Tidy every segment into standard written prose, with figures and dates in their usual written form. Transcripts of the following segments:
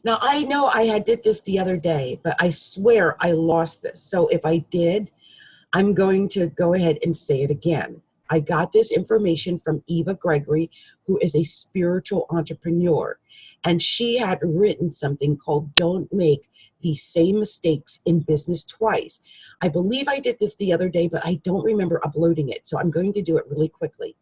Now, I know I had did this the other day, but I swear I lost this. So if I did, I'm going to go ahead and say it again. I got this information from Eva Gregory, who is a spiritual entrepreneur. And she had written something called Don't Make the Same Mistakes in Business Twice. I believe I did this the other day, but I don't remember uploading it. So I'm going to do it really quickly.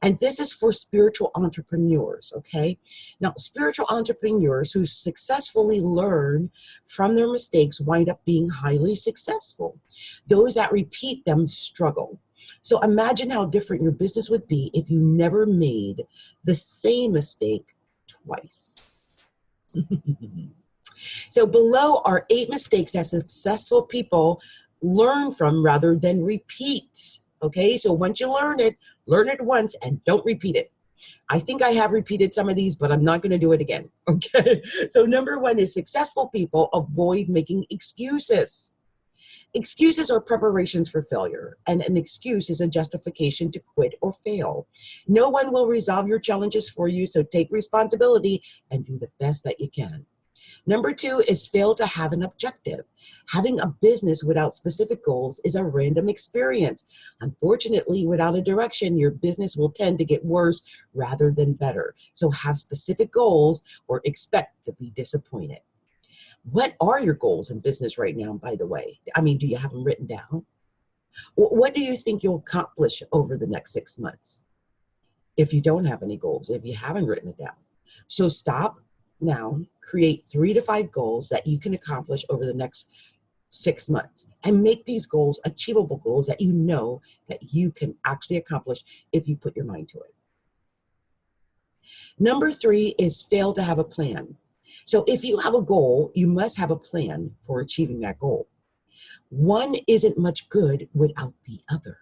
And this is for spiritual entrepreneurs, okay? Now, spiritual entrepreneurs who successfully learn from their mistakes wind up being highly successful. Those that repeat them struggle. So imagine how different your business would be if you never made the same mistake twice. So below are 8 mistakes that successful people learn from rather than repeat. Okay, so once you learn it once and don't repeat it. I think I have repeated some of these, but I'm not going to do it again. Okay, so number 1 is successful people avoid making excuses. Excuses are preparations for failure, and an excuse is a justification to quit or fail. No one will resolve your challenges for you, so take responsibility and do the best that you can. Number 2 is fail to have an objective. Having a business without specific goals is a random experience. Unfortunately, without a direction, your business will tend to get worse rather than better. So have specific goals or expect to be disappointed. What are your goals in business right now, by the way? I mean, do you have them written down? What do you think you'll accomplish over the next 6 months? If you don't have any goals, if you haven't written it down. So stop now, create 3 to 5 goals that you can accomplish over the next 6 months and make these goals achievable goals that you know that you can actually accomplish if you put your mind to it. Number 3 is fail to have a plan. So if you have a goal, you must have a plan for achieving that goal. One isn't much good without the other.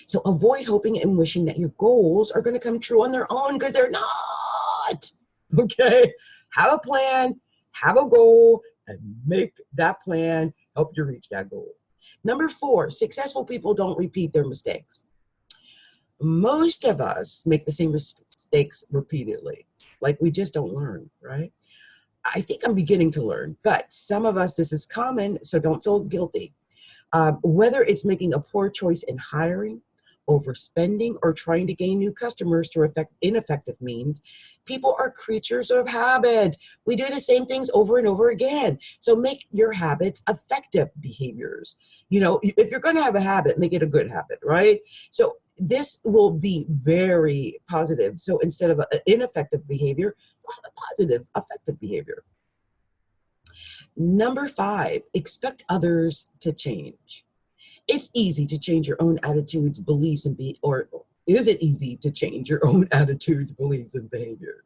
So avoid hoping and wishing that your goals are going to come true on their own, because they're not. Okay? Have a plan, have a goal, and make that plan help you reach that goal. Number 4, successful people don't repeat their mistakes. Most of us make the same mistakes repeatedly. Like, we just don't learn, right? I think I'm beginning to learn, but some of us, this is common, so don't feel guilty. Whether it's making a poor choice in hiring, overspending, or trying to gain new customers through ineffective means, people are creatures of habit. We do the same things over and over again. So make your habits effective behaviors. You know, if you're going to have a habit, make it a good habit, right? So this will be very positive. So instead of an ineffective behavior, a positive, effective behavior. Number 5, expect others to change. It's easy to change your own attitudes, beliefs, or is it easy to change your own attitudes, beliefs, and behaviors?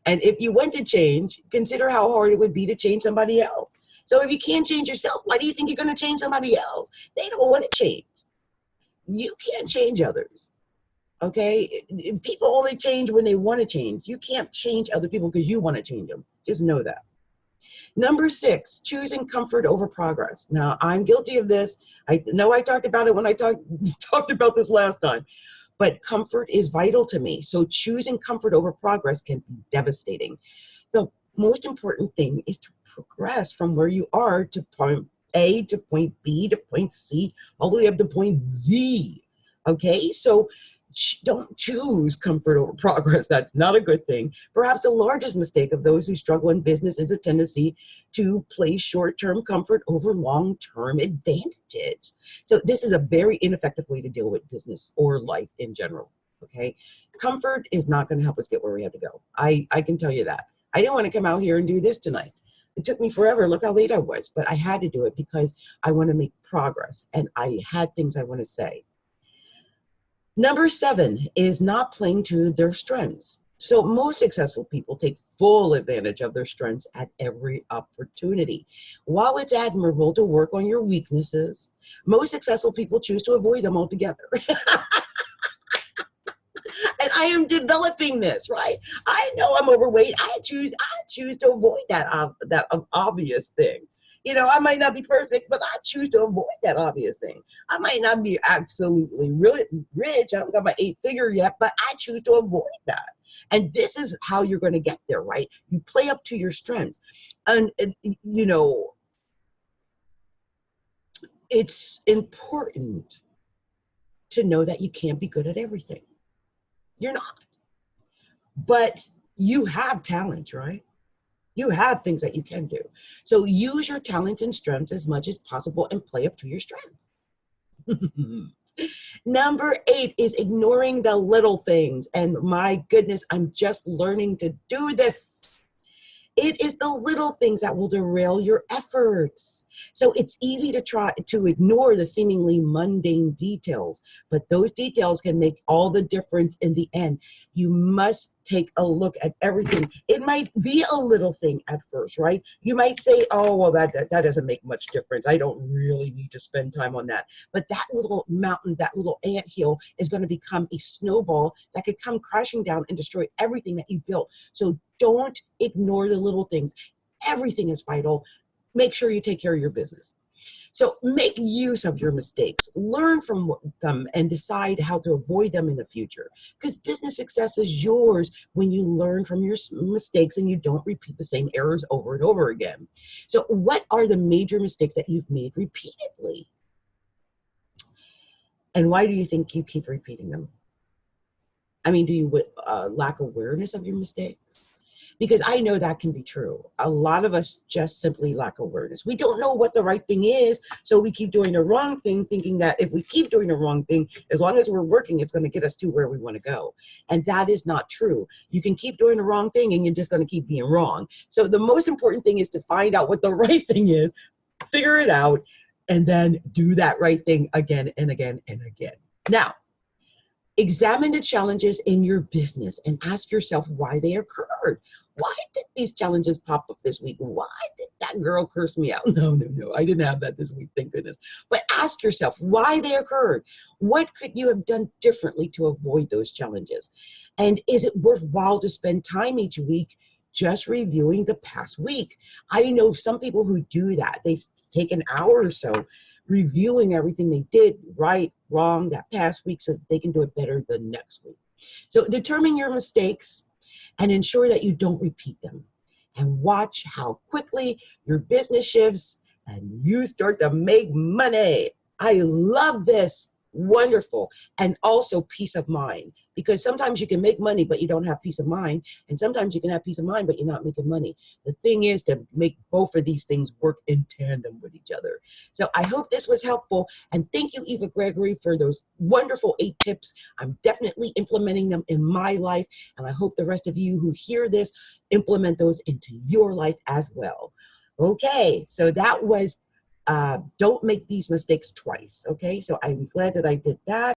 And if you want to change, consider how hard it would be to change somebody else. So if you can't change yourself, why do you think you're going to change somebody else? They don't want to change. You can't change others. Okay? People only change when they want to change. You can't change other people because you want to change them. Just know that. Number 6, choosing comfort over progress. Now, I'm guilty of this. I know I talked about it when I talked about this last time, but comfort is vital to me. So choosing comfort over progress can be devastating. The most important thing is to progress from where you are to point A to point B to point C, all the way up to point Z. Okay, so don't choose comfort over progress. That's not a good thing. Perhaps the largest mistake of those who struggle in business is a tendency to place short-term comfort over long-term advantages. So this is a very ineffective way to deal with business or life in general. Okay, comfort is not going to help us get where we have to go. I can tell you that. I didn't want to come out here and do this tonight. It took me forever. Look how late I was, but I had to do it because I want to make progress and I had things I want to say. Number 7 is not playing to their strengths. So most successful people take full advantage of their strengths at every opportunity. While it's admirable to work on your weaknesses, most successful people choose to avoid them altogether. And I am developing this, right? I know I'm overweight. I choose to avoid that obvious thing. I might not be perfect, but I choose to avoid that obvious thing. I might not be absolutely really rich. I haven't got my 8-figure yet, but I choose to avoid that. And this is how you're going to get there, right? You play up to your strengths. And it's important to know that you can't be good at everything. You're not. But you have talent, right? You have things that you can do. So use your talents and strengths as much as possible and play up to your strengths. Number 8 is ignoring the little things. And my goodness, I'm just learning to do this. It is the little things that will derail your efforts. So it's easy to try to ignore the seemingly mundane details, but those details can make all the difference in the end. You must take a look at everything. It might be a little thing at first, right? You might say, oh, well, that doesn't make much difference. I don't really need to spend time on that. But that little mountain, that little anthill is going to become a snowball that could come crashing down and destroy everything that you built. So don't ignore the little things. Everything is vital. Make sure you take care of your business. So make use of your mistakes, learn from them, and decide how to avoid them in the future. Because business success is yours when you learn from your mistakes and you don't repeat the same errors over and over again. So what are the major mistakes that you've made repeatedly? And why do you think you keep repeating them? I mean, do you lack awareness of your mistakes? Because I know that can be true. A lot of us just simply lack awareness. We don't know what the right thing is, so we keep doing the wrong thing, thinking that if we keep doing the wrong thing, as long as we're working, it's going to get us to where we want to go. And that is not true. You can keep doing the wrong thing, and you're just going to keep being wrong. So the most important thing is to find out what the right thing is, figure it out, and then do that right thing again and again and again. Now, examine the challenges in your business and ask yourself why they occurred. Why did these challenges pop up this week? Why did that girl curse me out? No, I didn't have that this week, thank goodness. But ask yourself why they occurred. What could you have done differently to avoid those challenges? And is it worthwhile to spend time each week just reviewing the past week? I know some people who do that. They take an hour or so reviewing everything they did right, wrong, that past week so that they can do it better the next week. So determine your mistakes and ensure that you don't repeat them. And watch how quickly your business shifts and you start to make money. I love this. Wonderful. And also peace of mind, because sometimes you can make money but you don't have peace of mind, and sometimes you can have peace of mind but you're not making money. The thing is to make both of these things work in tandem with each other. So I hope this was helpful, and thank you, Eva Gregory, for those wonderful 8 tips. I'm definitely implementing them in my life, and I hope the rest of you who hear this implement those into your life as well. Okay, so that was don't make these mistakes twice. Okay, so I'm glad that I did that.